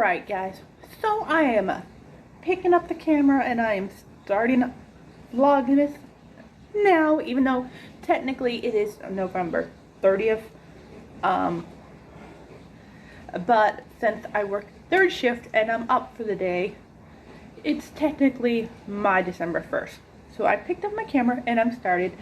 Alright guys, so I am picking up the camera and I am starting Vlogmas now, even though technically it is November 30th. But since I work third shift and I'm up for the day, it's technically my December 1st. So I picked up my camera and I'm started.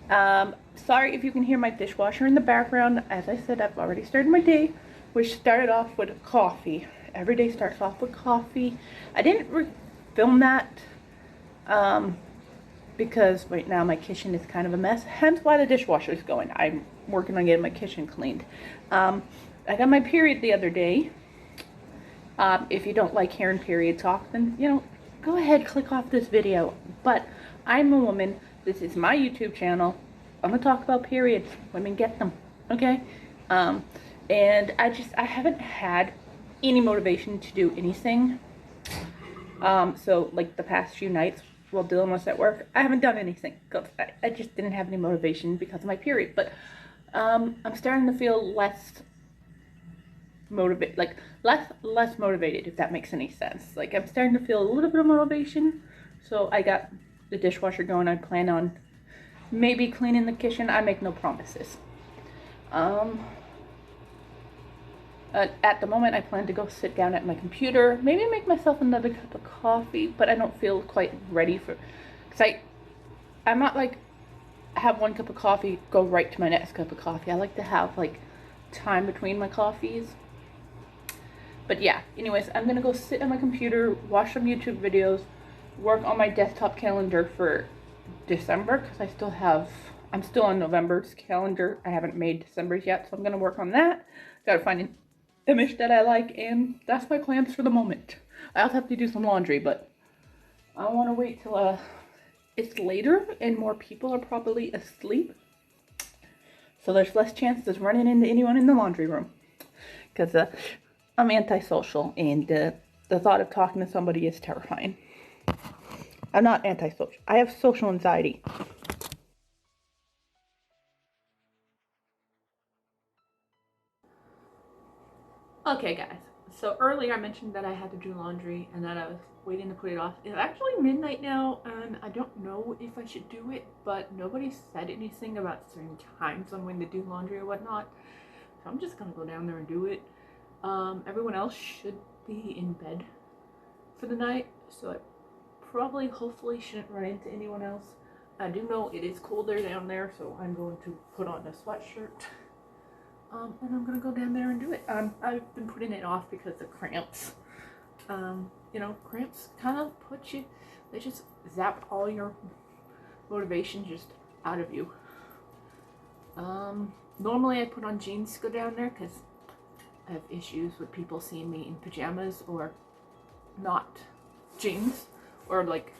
Sorry if you can hear my dishwasher in the background. As I said, I've already started my day, which started off with coffee. Every day starts off with coffee. I didn't film that because right now my kitchen is kind of a mess, hence why the dishwasher is going. I'm working on getting my kitchen cleaned. I got my period the other day. If you don't like hearing period talk, then, you know, go ahead, click off this video. But I'm a woman. This is my YouTube channel. I'm going to talk about periods. Women get them, okay? And I haven't had any motivation to do anything. So, like, the past few nights while Dylan was at work, I haven't done anything. Because I just didn't have any motivation because of my period. But I'm starting to feel less motivated, like less motivated, if that makes any sense. Like, I'm starting to feel a little bit of motivation, so I got the dishwasher going. I plan on maybe cleaning the kitchen. I make no promises. At the moment I plan to go sit down at my computer, maybe make myself another cup of coffee, but I don't feel quite ready for, because I'm not like have one cup of coffee, go right to my next cup of coffee. I like to have like time between my coffees. But yeah, anyways, I'm gonna go sit at my computer, watch some YouTube videos, work on my desktop calendar for December, because I'm still on November's calendar. I haven't made December's yet, so I'm gonna work on that. Gotta find an image that I like, and that's my plans for the moment. I also have to do some laundry, but I want to wait till it's later and more people are probably asleep, so there's less chances of running into anyone in the laundry room, because I'm antisocial, and the thought of talking to somebody is terrifying. I'm not antisocial. I have social anxiety. Okay guys, so earlier I mentioned that I had to do laundry and that I was waiting to put it off. It's actually midnight now and I don't know if I should do it, but nobody said anything about certain times on when to do laundry or whatnot. So I'm just gonna go down there and do it. Everyone else should be in bed for the night, so I probably, hopefully, shouldn't run into anyone else. I do know it is colder down there, so I'm going to put on a sweatshirt. And I'm gonna go down there and do it. I've been putting it off because of cramps. You know, cramps kind of they just zap all your motivation just out of you. Normally I put on jeans to go down there because I have issues with people seeing me in pajamas or not jeans, or like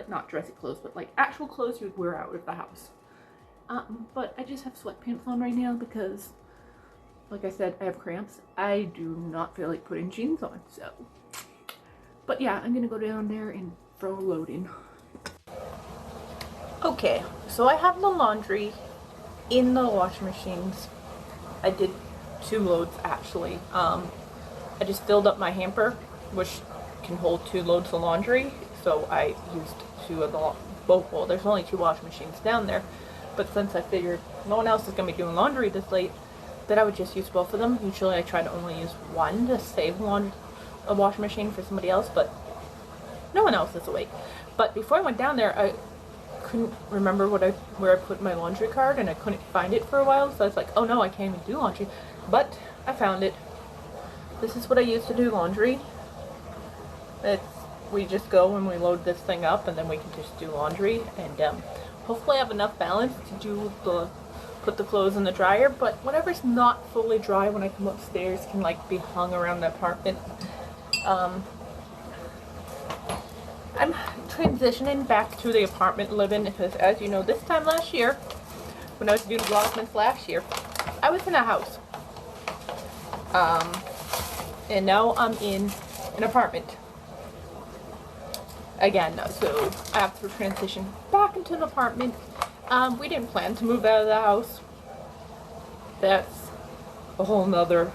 not dressy clothes, but like actual clothes you'd wear out of the house. But I just have sweatpants on right now because, like I said, I have cramps. I do not feel like putting jeans on, so. But yeah, I'm gonna go down there and throw a load in. Okay, so I have the laundry in the washing machines. I did 2 loads actually. I just filled up my hamper, which can hold 2 loads of laundry, so I used 2 of the both. Well, there's only 2 washing machines down there, but since I figured no one else is gonna be doing laundry this late, that I would just use both of them. Usually I try to only use one to save a washing machine for somebody else, but no one else is awake. But before I went down there, I couldn't remember where I put my laundry card, and I couldn't find it for a while, so I was like, oh no, I can't even do laundry. But I found it. This is what I use to do laundry. We just go and we load this thing up, and then we can just do laundry, and hopefully I have enough balance to put the clothes in the dryer, but whatever's not fully dry when I come upstairs can like be hung around the apartment. I'm transitioning back to the apartment living because, as you know, this time last year, when I was doing Vlogmas last year, I was in a house. And now I'm in an apartment again, so I have to transition back into an apartment. We didn't plan to move out of the house. That's a whole nother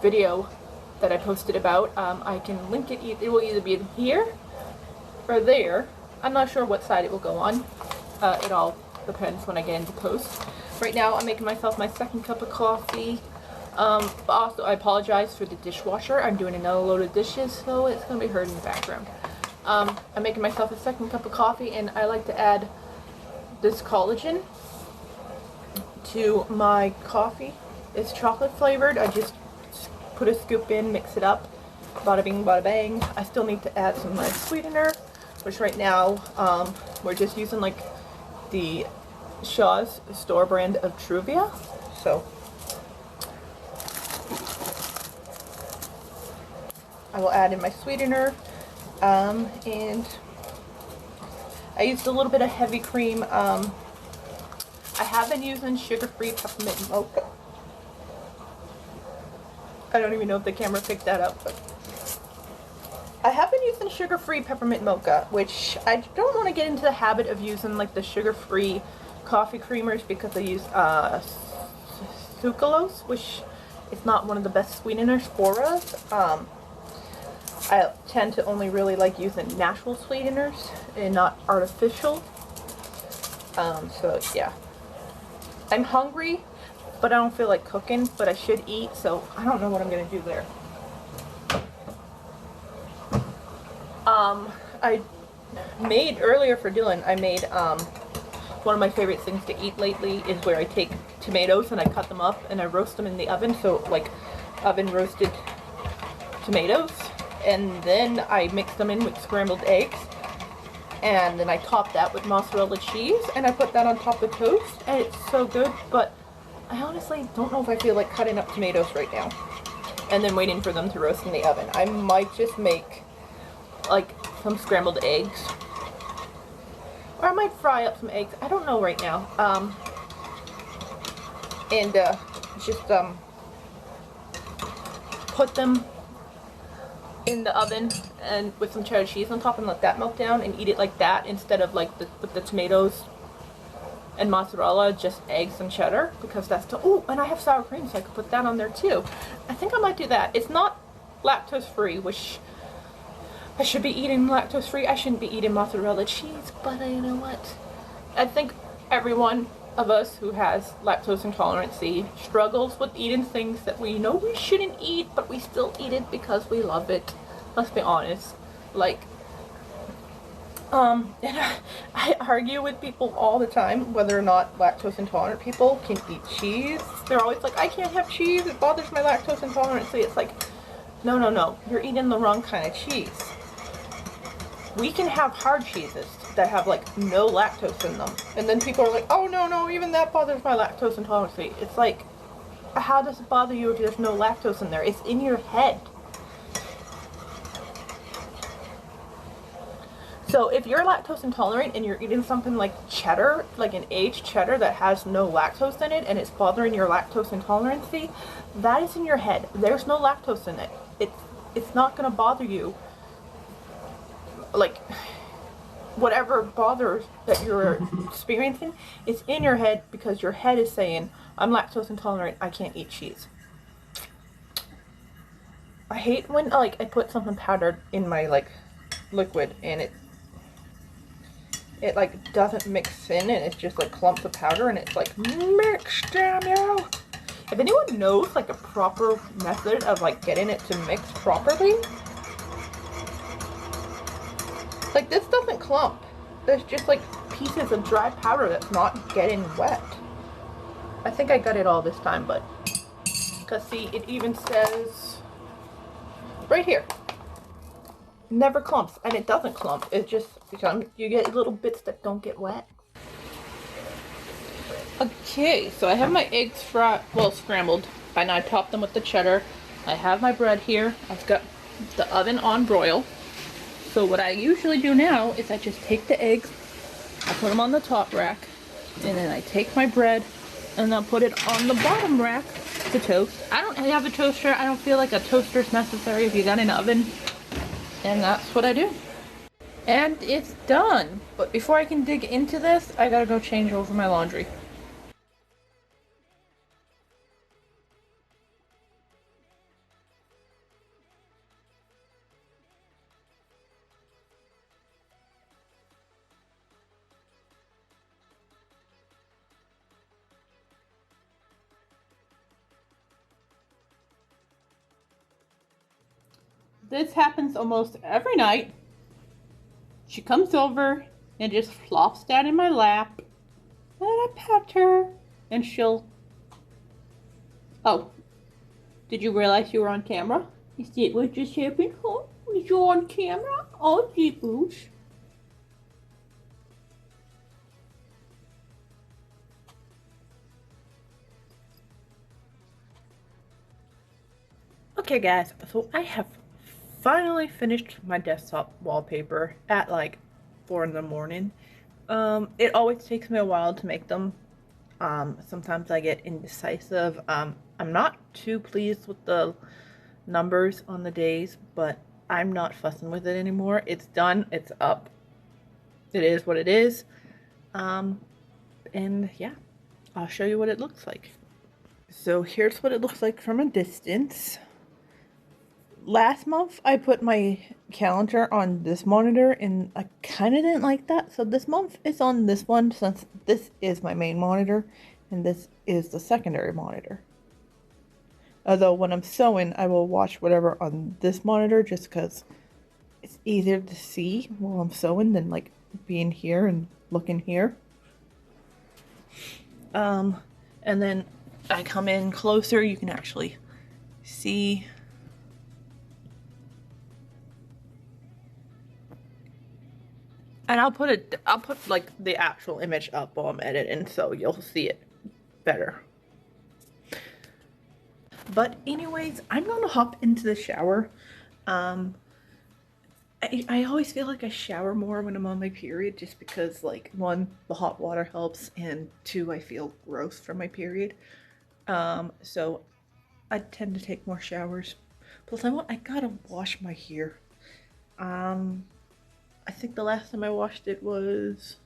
video. that I posted about. I can link it. It will either be here or there. I'm not sure what side it will go on. It all depends when I get into post. Right now I'm making myself my second cup of coffee. Also, I apologize for the dishwasher. I'm doing another load of dishes, so it's going to be heard in the background. I'm making myself a second cup of coffee, and I like to add this collagen to my coffee. It's chocolate flavored. I just put a scoop in, mix it up, bada bing, bada bang. I still need to add some of my sweetener, which right now we're just using like the Shaw's store brand of Truvia. So I will add in my sweetener, and I used a little bit of heavy cream. I have been using sugar-free peppermint mocha. I don't even know if the camera picked that up, but I have been using sugar-free peppermint mocha, which I don't want to get into the habit of using like the sugar-free coffee creamers because I use sucralose, which is not one of the best sweeteners for us. I tend to only really like using natural sweeteners and not artificial. So yeah. I'm hungry, but I don't feel like cooking, but I should eat, so I don't know what I'm gonna do there. I made earlier for Dylan, I made one of my favorite things to eat lately is where I take tomatoes and I cut them up and I roast them in the oven, so like oven roasted tomatoes, and then I mix them in with scrambled eggs, and then I top that with mozzarella cheese, and I put that on top of toast, and it's so good. But I honestly don't know if I feel like cutting up tomatoes right now and then waiting for them to roast in the oven. I might just make like some scrambled eggs, or I might fry up some eggs. I don't know right now. And just put them in the oven and with some cheddar cheese on top and let that melt down and eat it like that instead of like with the tomatoes and mozzarella, just eggs and cheddar, because that's the, oh, and I have sour cream, so I could put that on there too. I think I might do that. It's not lactose free, which I should be eating lactose free. I shouldn't be eating mozzarella cheese, but you know what? I think every one of us who has lactose intolerance struggles with eating things that we know we shouldn't eat, but we still eat it because we love it. Let's be honest. Like, and I argue with people all the time whether or not lactose intolerant people can eat cheese. They're always like, I can't have cheese, it bothers my lactose intolerance. It's like, no, you're eating the wrong kind of cheese. We can have hard cheeses that have like no lactose in them, and then people are like, oh no, even that bothers my lactose intolerance. It's like, how does it bother you if there's no lactose in there? It's in your head. So if you're lactose intolerant and you're eating something like cheddar, like an aged cheddar that has no lactose in it, and it's bothering your lactose intolerance, that is in your head. There's no lactose in it. It's not gonna bother you. Like, whatever bothers that you're experiencing, it's in your head because your head is saying, I'm lactose intolerant, I can't eat cheese. I hate when like I put something powdered in my like liquid and it like doesn't mix in, and it's just like clumps of powder, and it's like, mix, damn you. If anyone knows like a proper method of like getting it to mix properly, like this doesn't clump. There's just like pieces of dry powder that's not getting wet. I think I got it all this time, but because see, it even says right here, never clumps, and it doesn't clump. It's just because you get little bits that don't get wet. Okay, so I have my eggs scrambled, and I topped them with the cheddar. I have my bread here. I've got the oven on broil. So what I usually do now is I just take the eggs, I put them on the top rack, and then I take my bread and I'll put it on the bottom rack to toast. I don't have a toaster. I don't feel like a toaster is necessary if you got an oven. And that's what I do. And it's done. But before I can dig into this, I gotta go change over my laundry. This happens almost every night. She comes over and just flops down in my lap. And I pet her. And she'll... Oh, did you realize you were on camera? Is that what just happened? Huh? Was you on camera? Oh, jeepers. Okay guys, so I have finally finished my desktop wallpaper at like 4 in the morning. It always takes me a while to make them. Sometimes I get indecisive. I'm not too pleased with the numbers on the days, but I'm not fussing with it anymore. It's done, it's up. It is what it is. And yeah, I'll show you what it looks like. So here's what it looks like from a distance. Last month I put my calendar on this monitor and I kind of didn't like that, so this month it's on this one since this is my main monitor and this is the secondary monitor. Although when I'm sewing I will watch whatever on this monitor just because it's easier to see while I'm sewing than like being here and looking here. And then I come in closer, you can actually see. And I'll put like the actual image up while I'm editing so you'll see it better. But anyways, I'm gonna hop into the shower. I always feel like I shower more when I'm on my period just because, like, one, the hot water helps, and two, I feel gross from my period. So I tend to take more showers. Plus I gotta wash my hair. I think the last time I washed it was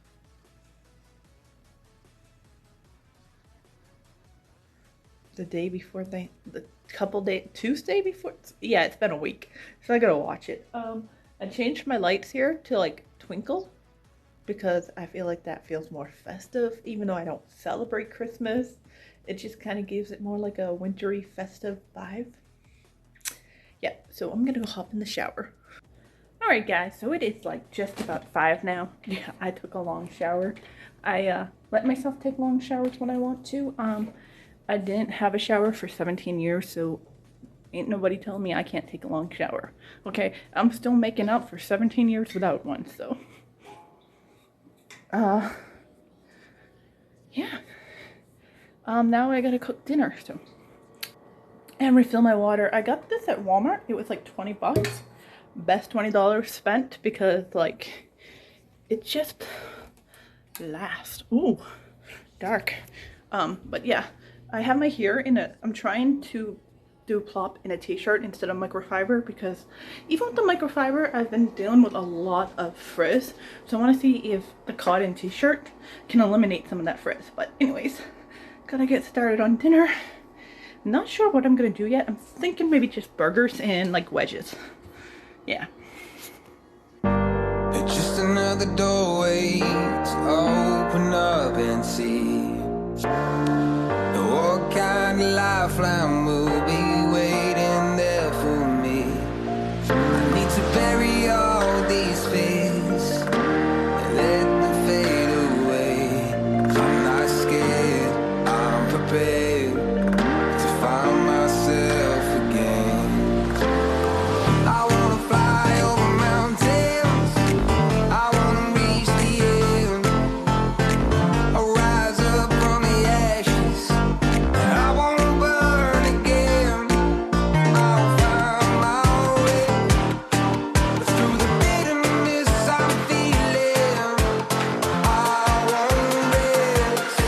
the day before Tuesday before. Yeah, it's been a week, so I gotta watch it. I changed my lights here to like twinkle because I feel like that feels more festive, even though I don't celebrate Christmas. It just kind of gives it more like a wintry festive vibe. Yeah, so I'm gonna go hop in the shower. Alright guys, so it is like just about 5 now. Yeah, I took a long shower. I let myself take long showers when I want to. I didn't have a shower for 17 years, so ain't nobody telling me I can't take a long shower. Okay, I'm still making up for 17 years without one, so. Yeah. Now I gotta cook dinner, so. And refill my water. I got this at Walmart. It was like 20 bucks. Best $20 spent because, like, it just lasts. Ooh, dark. But yeah, I have my hair in I'm trying to do plop in a t-shirt instead of microfiber because even with the microfiber, I've been dealing with a lot of frizz. So I want to see if the cotton t-shirt can eliminate some of that frizz. But anyways, gotta get started on dinner. Not sure what I'm gonna do yet. I'm thinking maybe just burgers and like wedges. Yeah. It's just another doorway to open up and see what kind of lifeline will be waiting there for me. I need to bury all these fears and let them fade away. I'm not scared, I'm prepared to find myself again. I wanna fly over mountains, I wanna reach the end. I'll rise up from the ashes, and I wanna burn again. I'll find my way through the bitterness I'm feeling. I won't rest,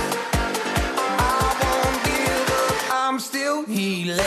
I won't give up, I'm still healing.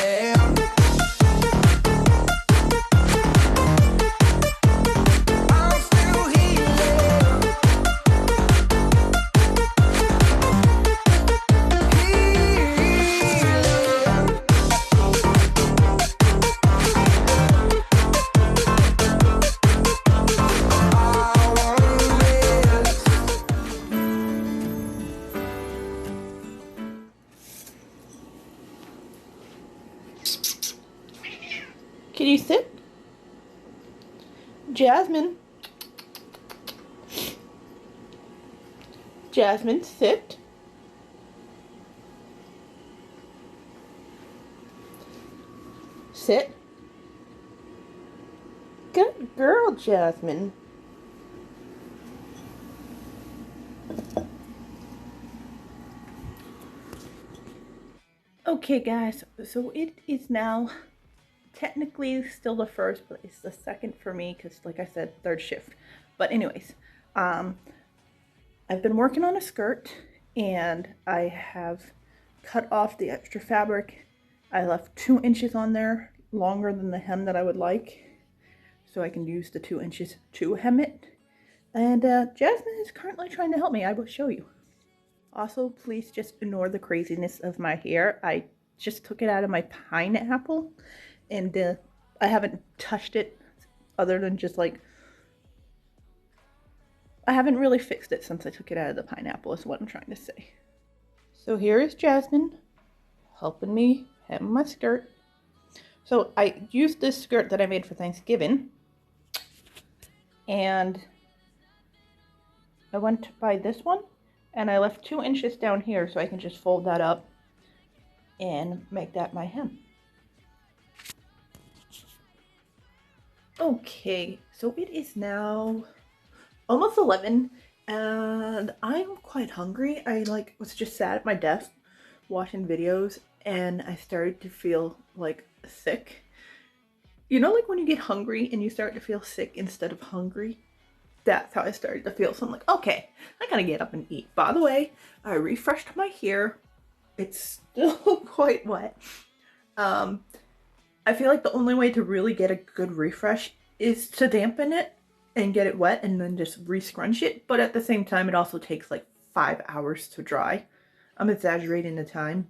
Can you sit? Jasmine. Jasmine, sit. Sit. Good girl, Jasmine. Okay, guys, so it is now technically still the first, but it's the second for me because, like I said, third shift. But anyways, I've been working on a skirt and I have cut off the extra fabric. I left 2 inches on there, longer than the hem that I would like, so I can use the 2 inches to hem it. And Jasmine is currently trying to help me. I will show you. Also, please just ignore the craziness of my hair. I just took it out of my pineapple and I haven't touched it other than just like, I haven't really fixed it since I took it out of the pineapple is what I'm trying to say. So here is Jasmine helping me hem my skirt. So I used this skirt that I made for Thanksgiving and I went to buy this one and I left 2 inches down here so I can just fold that up and make that my hem. Okay, so it is now almost 11 and I'm quite hungry. I was just sat at my desk watching videos and I started to feel like sick. You know, like when you get hungry and you start to feel sick instead of hungry? That's how I started to feel. So I'm like, okay, I gotta get up and eat. By the way, I refreshed my hair. It's still quite wet. I feel like the only way to really get a good refresh is to dampen it and get it wet and then just re-scrunch it. But at the same time, it also takes like 5 hours to dry. I'm exaggerating the time,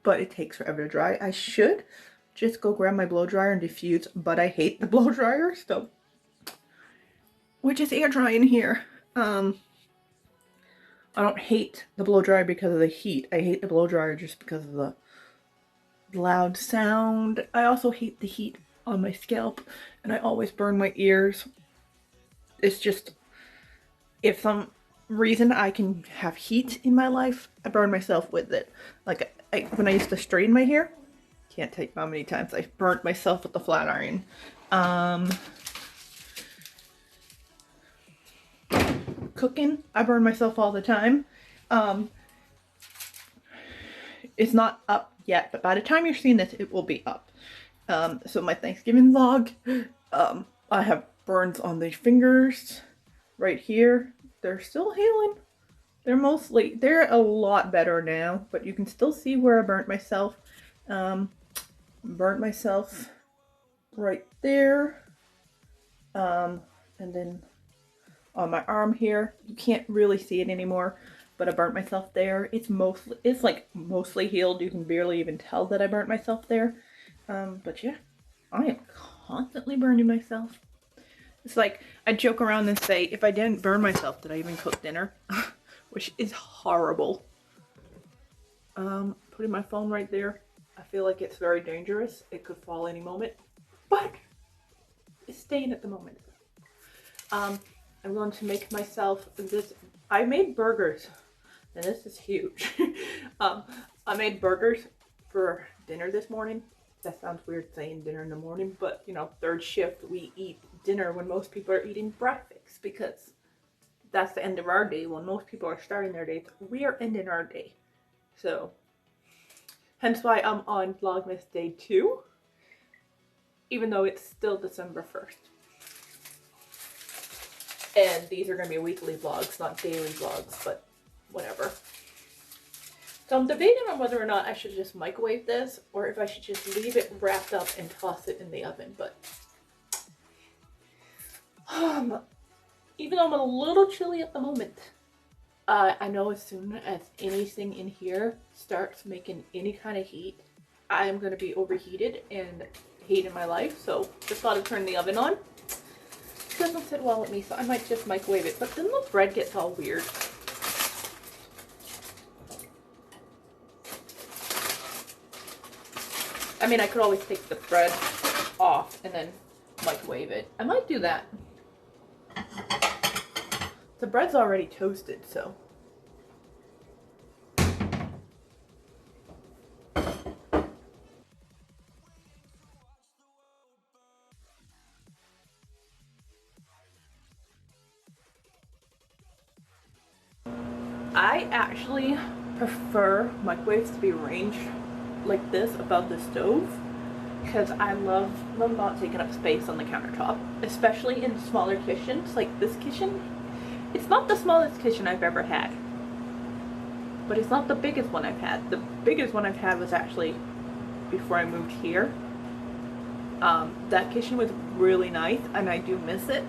but it takes forever to dry. I should just go grab my blow dryer and diffuse, but I hate the blow dryer, so we're just air drying here. I don't hate the blow dryer because of the heat. I hate the blow dryer just because of the loud sound. I also hate the heat on my scalp and I always burn my ears. It's just, if some reason I can have heat in my life, I burn myself with it. Like when I used to straighten my hair, can't tell you how many times I burnt myself with the flat iron. Cooking, I burn myself all the time. It's not up yet, but by the time you're seeing this, it will be up. So my Thanksgiving vlog, I have burns on the fingers right here. They're still healing. They're a lot better now, but you can still see where I burnt myself. Burnt myself right there. And then on my arm here, you can't really see it anymore, but I burnt myself there. It's like mostly healed. You can barely even tell that I burnt myself there. But yeah, I am constantly burning myself. It's like, I joke around and say, if I didn't burn myself, did I even cook dinner? Which is horrible. Putting my phone right there. I feel like it's very dangerous. It could fall any moment, but it's staying at the moment. I'm going to make myself this. I made burgers, and this is huge. I made burgers for dinner this morning. That sounds weird saying dinner in the morning, but you know, third shift, we eat dinner when most people are eating breakfast because that's the end of our day. When most people are starting their days, we are ending our day. So, hence why I'm on Vlogmas day 2, even though it's still December 1st. And these are going to be weekly vlogs, not daily vlogs, but whatever. So I'm debating on whether or not I should just microwave this or if I should just leave it wrapped up and toss it in the oven. But even though I'm a little chilly at the moment, I know as soon as anything in here starts making any kind of heat, I am going to be overheated and hating my life. So just thought I'd turn the oven on. Doesn't sit well with me, so I might just microwave it, but then the bread gets all weird. I mean, I could always take the bread off and then microwave it. I might do that. The bread's already toasted, so. I actually prefer microwaves to be arranged like this above the stove because I love them not taking up space on the countertop, especially in smaller kitchens like this kitchen. It's not the smallest kitchen I've ever had, but it's not the biggest one I've had. The biggest one I've had was actually before I moved here. That kitchen was really nice and I do miss it.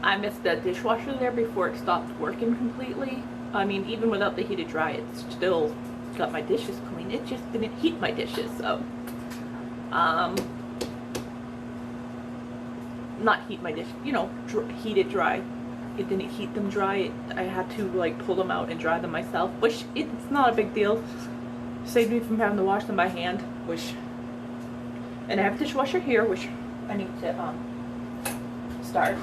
I missed the dishwasher there before it stopped working completely. I mean, even without the heated dry, it still got my dishes clean. It just didn't heat my dishes, so. Not heat my dish, you know, heated dry. It didn't heat them dry. I had to like pull them out and dry them myself, which it's not a big deal. Saved me from having to wash them by hand, which, and I have a dishwasher here, which I need to start.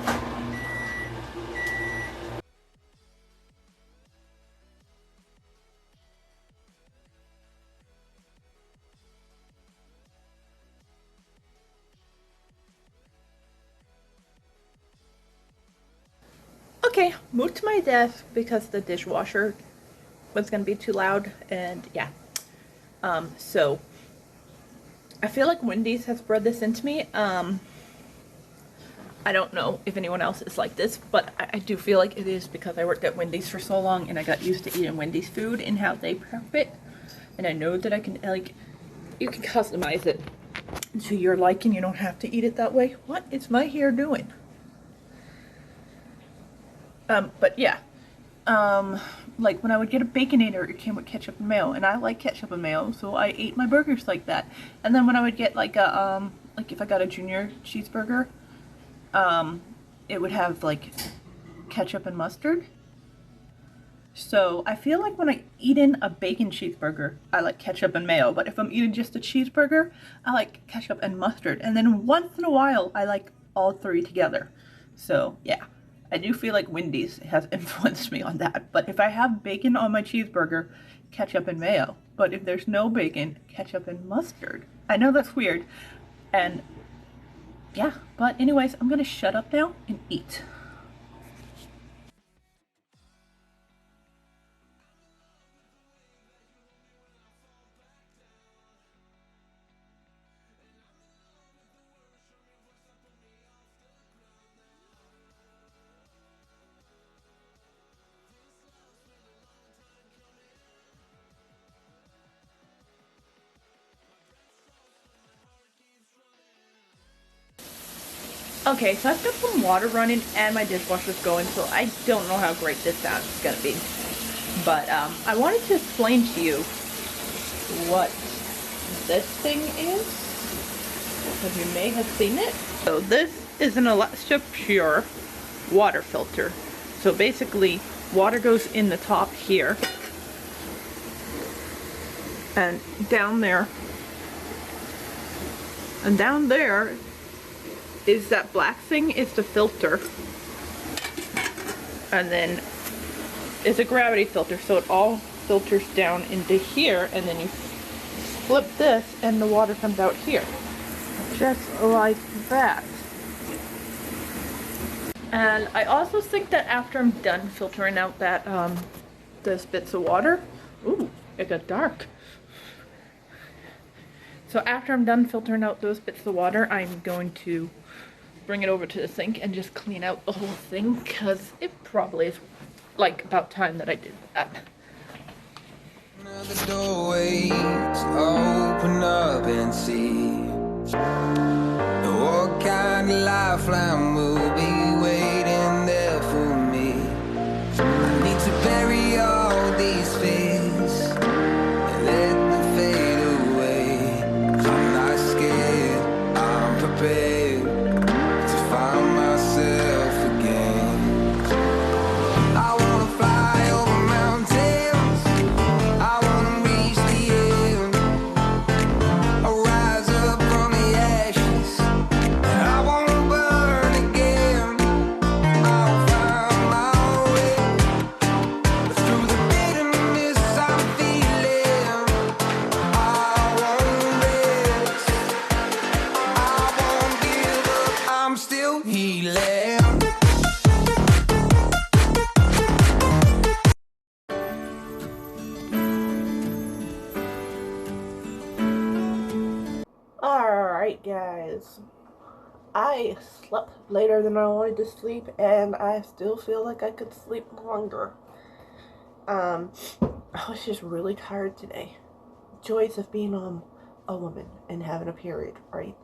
Okay, moved to my desk because the dishwasher was gonna be too loud, and yeah. So I feel like Wendy's has bred this into me. I don't know if anyone else is like this, but I do feel like it is because I worked at Wendy's for so long and I got used to eating Wendy's food and how they prep it. And I know that I can, like, you can customize it to your liking. You don't have to eat it that way. What is my hair doing? But yeah, like when I would get a Baconator, it came with ketchup and mayo, and I like ketchup and mayo, so I ate my burgers like that. And then when I would get like a, like if I got a junior cheeseburger, it would have like ketchup and mustard. So I feel like when I eat in a bacon cheeseburger, I like ketchup and mayo, but if I'm eating just a cheeseburger, I like ketchup and mustard. And then once in a while, I like all three together. So yeah. I do feel like Wendy's has influenced me on that. But if I have bacon on my cheeseburger, ketchup and mayo. But if there's no bacon, ketchup and mustard. I know that's weird. And yeah, but anyways, I'm gonna shut up now and eat. Okay, so I've got some water running and my dishwasher's going, so I don't know how great this sound is gonna be. But I wanted to explain to you what this thing is, because you may have seen it. So this is an Alexa Pure water filter. So basically, water goes in the top here, and down there, and down there is that black thing is the filter, and then it's a gravity filter, so it all filters down into here, and then you flip this and the water comes out here, just like that. And I also think that after I'm done filtering out that those bits of water, ooh, it got dark. So after I'm done filtering out those bits of water, I'm going to bring it over to the sink and just clean out the whole thing, because it probably is like about time that I did that. The doorways open up and see what kind of lifeline will be waiting there for me. I need to bury all these fears and let them fade away. I'm not scared, I'm prepared to find myself again. I wanna fly over mountains, I wanna reach the end. I'll rise up from the ashes, and I wanna burn again. I'll find Alright guys, I slept later than I wanted to sleep, and I still feel like I could sleep longer. I was just really tired today. Joys of being a woman and having a period, right?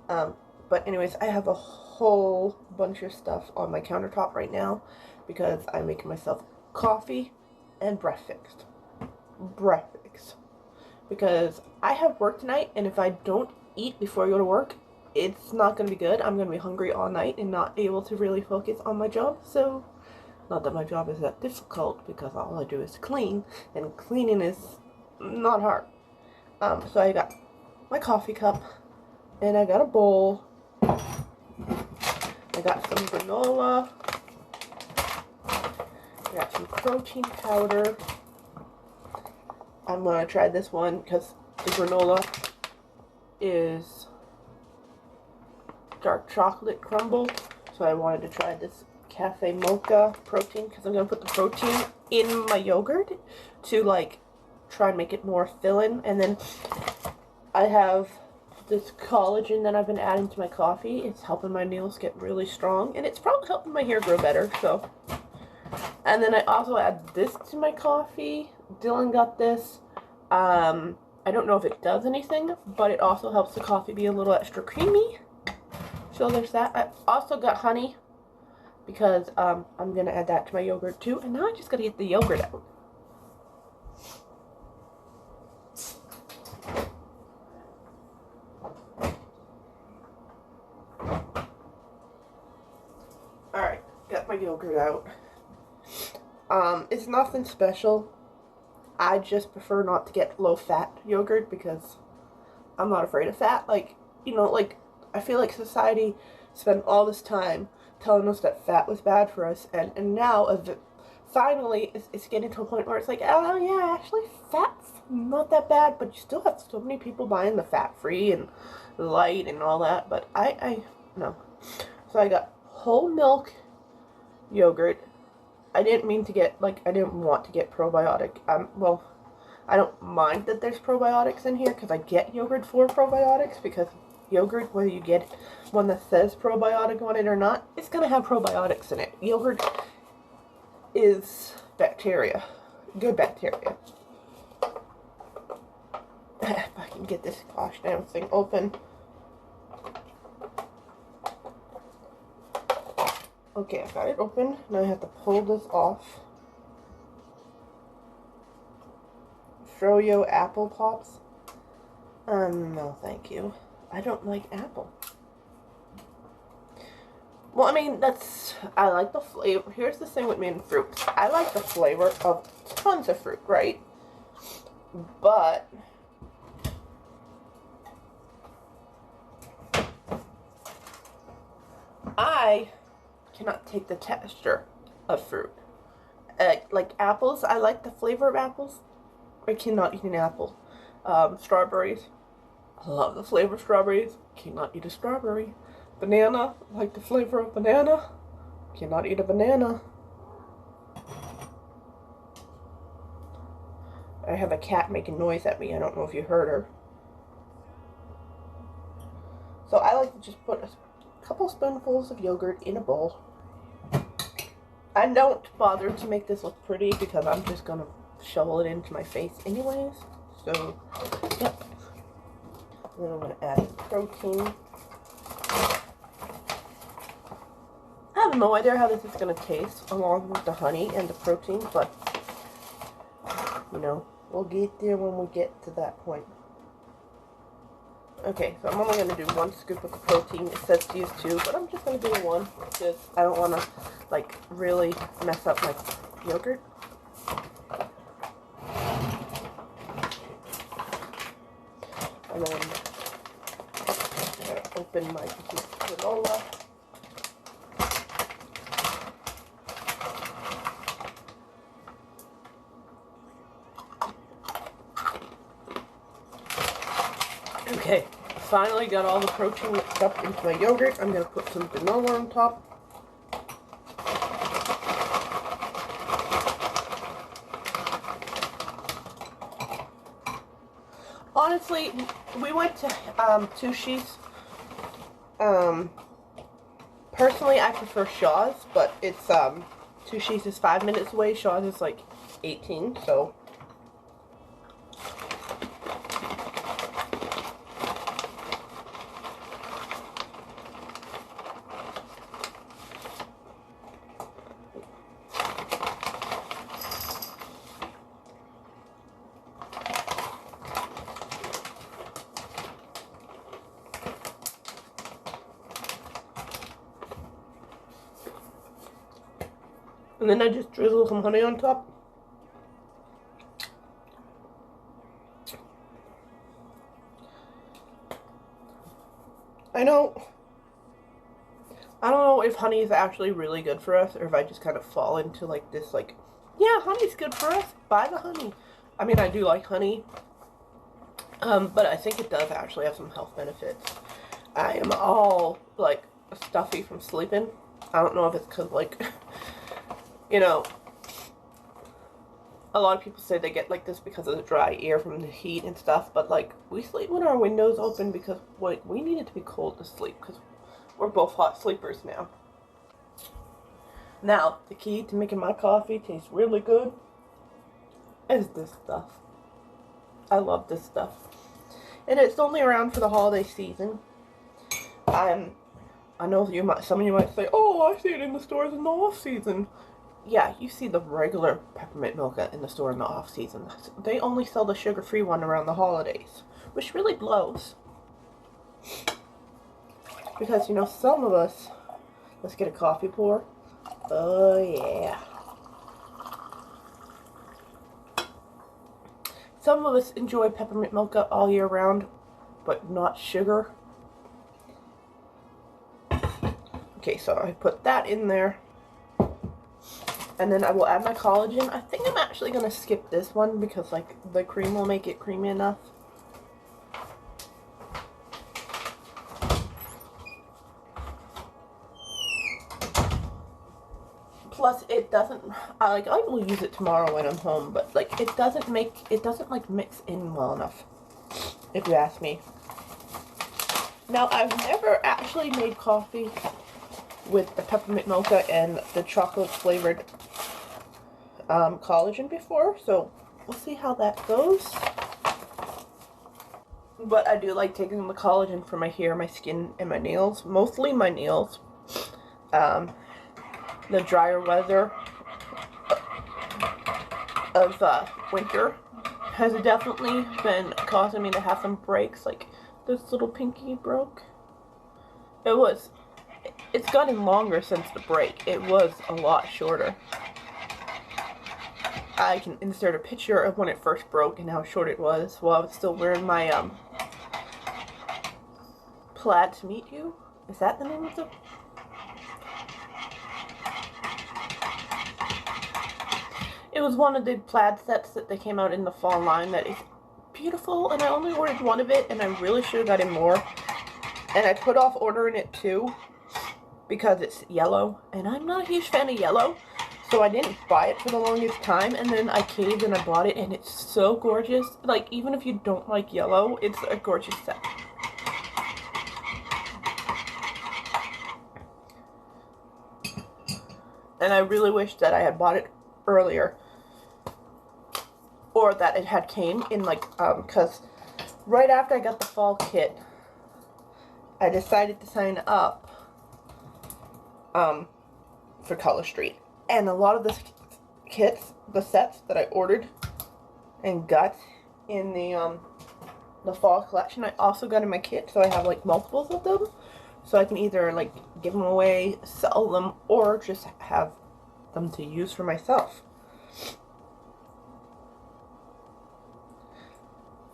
But anyways, I have a whole bunch of stuff on my countertop right now because I'm making myself coffee and breakfast. Because I have work tonight, and if I don't eat before I go to work, it's not going to be good. I'm going to be hungry all night and not able to really focus on my job. So, not that my job is that difficult, because all I do is clean, and cleaning is not hard. So I got my coffee cup, and I got a bowl. I got some granola. I got some protein powder. I'm going to try this one because the granola is dark chocolate crumble. So I wanted to try this cafe mocha protein because I'm going to put the protein in my yogurt to like try and make it more filling. And then I have this collagen that I've been adding to my coffee. It's helping my nails get really strong, and it's probably helping my hair grow better. So, and then I also add this to my coffee. Dylan got this. I don't know if it does anything, but it also helps the coffee be a little extra creamy. So there's that. I also got honey because I'm gonna add that to my yogurt too. And now I just gotta get the yogurt out. Alright, got my yogurt out. It's nothing special. I just prefer not to get low-fat yogurt because I'm not afraid of fat. Like, you know, like, I feel like society spent all this time telling us that fat was bad for us, and now, finally, it's getting to a point where it's like, oh, yeah, actually, fat's not that bad, but you still have so many people buying the fat-free and light and all that, but no. So I got whole milk yogurt. I didn't mean to get, like, I didn't want to get probiotic. Well, I don't mind that there's probiotics in here because I get yogurt for probiotics, because yogurt, whether you get one that says probiotic on it or not, it's going to have probiotics in it. Yogurt is bacteria. Good bacteria. If I can get this gosh damn thing open. Okay, I got it open. Now I have to pull this off. Froyo apple pops. No thank you. I don't like apple. Well, I mean, I like the flavor. Here's the thing with me and fruits. I like the flavor of tons of fruit, right? But I cannot take the texture of fruit. Like apples, I like the flavor of apples. I cannot eat an apple. Strawberries, I love the flavor of strawberries. Cannot eat a strawberry. Banana, I like the flavor of banana. Cannot eat a banana. I have a cat making noise at me. I don't know if you heard her. So I like to just put a couple spoonfuls of yogurt in a bowl. I don't bother to make this look pretty because I'm just gonna shovel it into my face anyways. So, yep. Then I'm gonna add protein. I have no idea how this is gonna taste along with the honey and the protein, but you know, we'll get there when we get to that point. Okay, so I'm only going to do 1 scoop of protein. It says to use 2, but I'm just going to do 1 because I don't want to, like, really mess up my yogurt. And then I'm going to open my granola. Okay, finally got all the protein mixed up into my yogurt. I'm going to put some granola on top. Honestly, we went to Sushi's. Personally, I prefer Shaw's, but it's Sushi's is 5 minutes away. Shaw's is like 18, so. And then I just drizzle some honey on top. I don't know if honey is actually really good for us, or if I just kind of fall into like this, like, yeah, honey's good for us, buy the honey. I mean, I do like honey, but I think it does actually have some health benefits. I am all like stuffy from sleeping. I don't know if it's because, like, you know, a lot of people say they get like this because of the dry air from the heat and stuff, but like, we sleep with our windows open because, like, we need it to be cold to sleep because we're both hot sleepers now. Now, the key to making my coffee taste really good is this stuff. I love this stuff. And it's only around for the holiday season. I know some of you might say, oh, I see it in the stores in the off season. Yeah, you see the regular peppermint mocha in the store in the off season. They only sell the sugar-free one around the holidays, which really blows. Because, you know, some of us, let's get a coffee pour. Oh yeah. Some of us enjoy peppermint mocha all year round, but not sugar. Okay, so I put that in there. And then I will add my collagen. I think I'm actually going to skip this one because, like, the cream will make it creamy enough. Plus, it doesn't, I will use it tomorrow when I'm home, but, like, it doesn't, like, mix in well enough, if you ask me. Now, I've never actually made coffee with the peppermint mocha and the chocolate flavored collagen before, so we'll see how that goes. But I do like taking the collagen for my hair, my skin, and my nails. Mostly my nails. The drier weather of winter has definitely been causing me to have some breaks. Like, this little pinky broke. It's gotten longer since the break. It was a lot shorter. I can insert a picture of when it first broke and how short it was while I was still wearing my plaid to meet you. Is that the name of the? It was one of the plaid sets that they came out in the fall line that is beautiful, and I only ordered one of it, and I really should have gotten more. And I put off ordering it too because it's yellow, and I'm not a huge fan of yellow. So I didn't buy it for the longest time, and then I caved and I bought it, and it's so gorgeous. Like, even if you don't like yellow, it's a gorgeous set. And I really wish that I had bought it earlier. Or that it had came in, like, because right after I got the fall kit, I decided to sign up for Color Street. And a lot of the kits, the sets that I ordered and got in the fall collection, I also got in my kit, so I have, like, multiples of them. So I can either, like, give them away, sell them, or just have them to use for myself.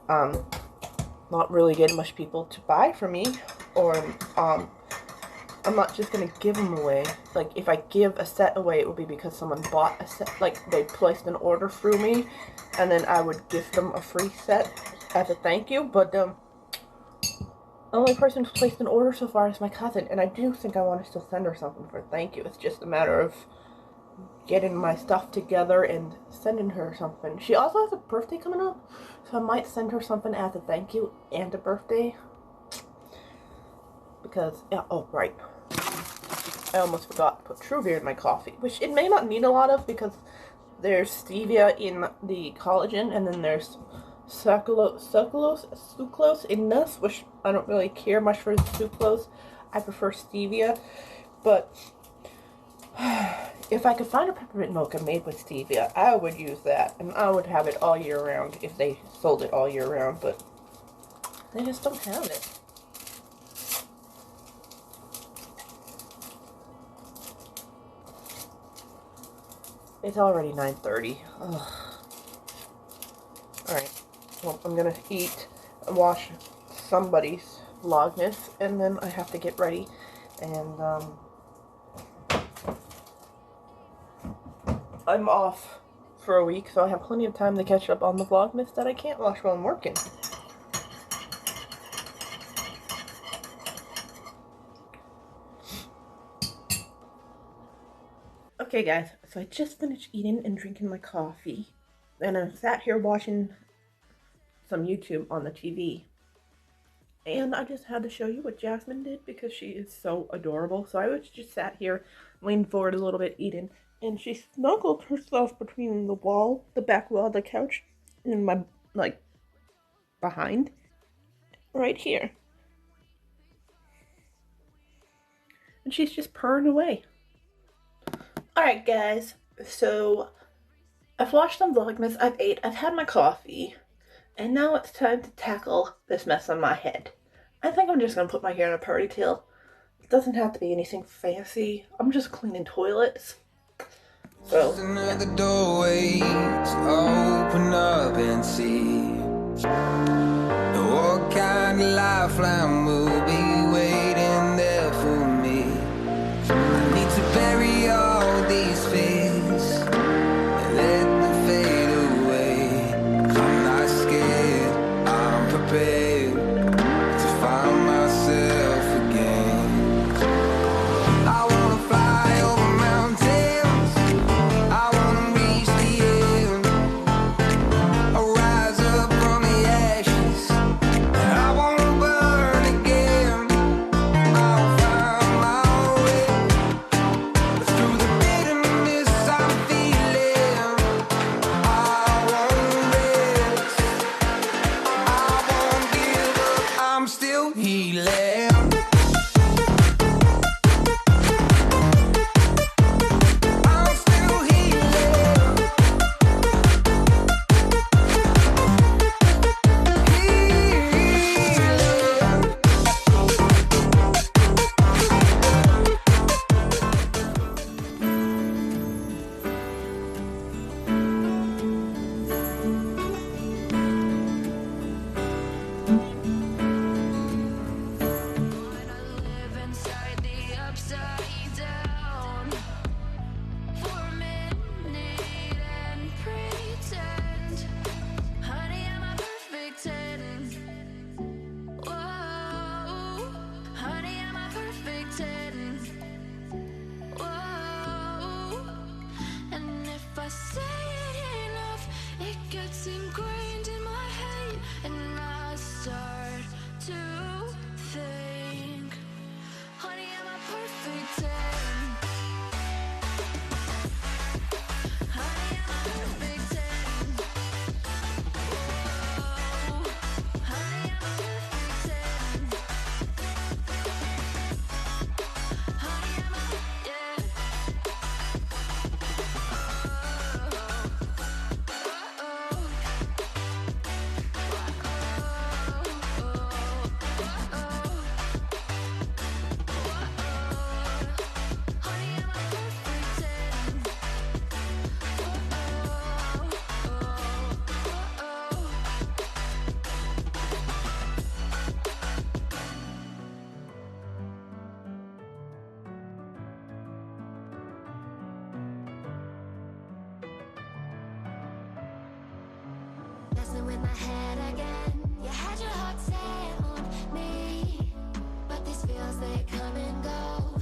Not really getting much people to buy from me, or I'm not just gonna give them away. Like, if I give a set away, it would be because someone bought a set, like, they placed an order through me, and then I would give them a free set as a thank you. But the only person who's placed an order so far is my cousin, and I do think I want to still send her something for a thank you. It's just a matter of getting my stuff together and sending her something. She also has a birthday coming up, so I might send her something as a thank you and a birthday. Because, yeah, oh, right. I almost forgot to put Truvia in my coffee, which it may not need a lot of because there's stevia in the collagen, and then there's sucrose in this, which I don't really care much for sucrose. I prefer stevia, but if I could find a peppermint mocha made with stevia, I would use that, and I would have it all year round if they sold it all year round, but they just don't have it. It's already 9:30. Alright, well, I'm gonna eat and watch somebody's Vlogmas, and then I have to get ready, and I'm off for a week, so I have plenty of time to catch up on the Vlogmas that I can't watch while I'm working. Okay guys, so I just finished eating and drinking my coffee, and I sat here watching some YouTube on the TV, and I just had to show you what Jasmine did because she is so adorable. So I was just sat here, leaned forward a little bit eating, and she snuggled herself between the wall, the back wall of the couch, and my, like, behind, right here. And she's just purring away. Alright guys, so I've watched some Vlogmas, I've ate, I've had my coffee, and now it's time to tackle this mess on my head. I think I'm just going to put my hair in a ponytail. It doesn't have to be anything fancy. I'm just cleaning toilets. So, yeah. The doorways open up and see what kind of lifeline will be waiting there for me. I need to bury all these fears and let them fade away. I'm not scared, I'm prepared to find myself again. I wanna fly over mountains, I wanna reach the end, I'll rise up from the ashes, I wanna burn again. I'll find my way through the bitterness I'm feeling. I won't rest, I won't give up, I'm still healing. I'm still healing. Live inside the upside down for a minute and pretend, honey, I'm a perfect 10. Whoa, honey, I'm a perfect 10. Whoa, and if I say it enough, it gets ingrained in my head, and I start to think, honey, I'm a perfect 10. Honey, I'm a perfect 10. Whoa, honey, I'm a perfect 10. Honey, I'm a, yeah. Honey, I'm a perfect 10. Messing with my head again. You had your heart set on me, but these feels, they come and go.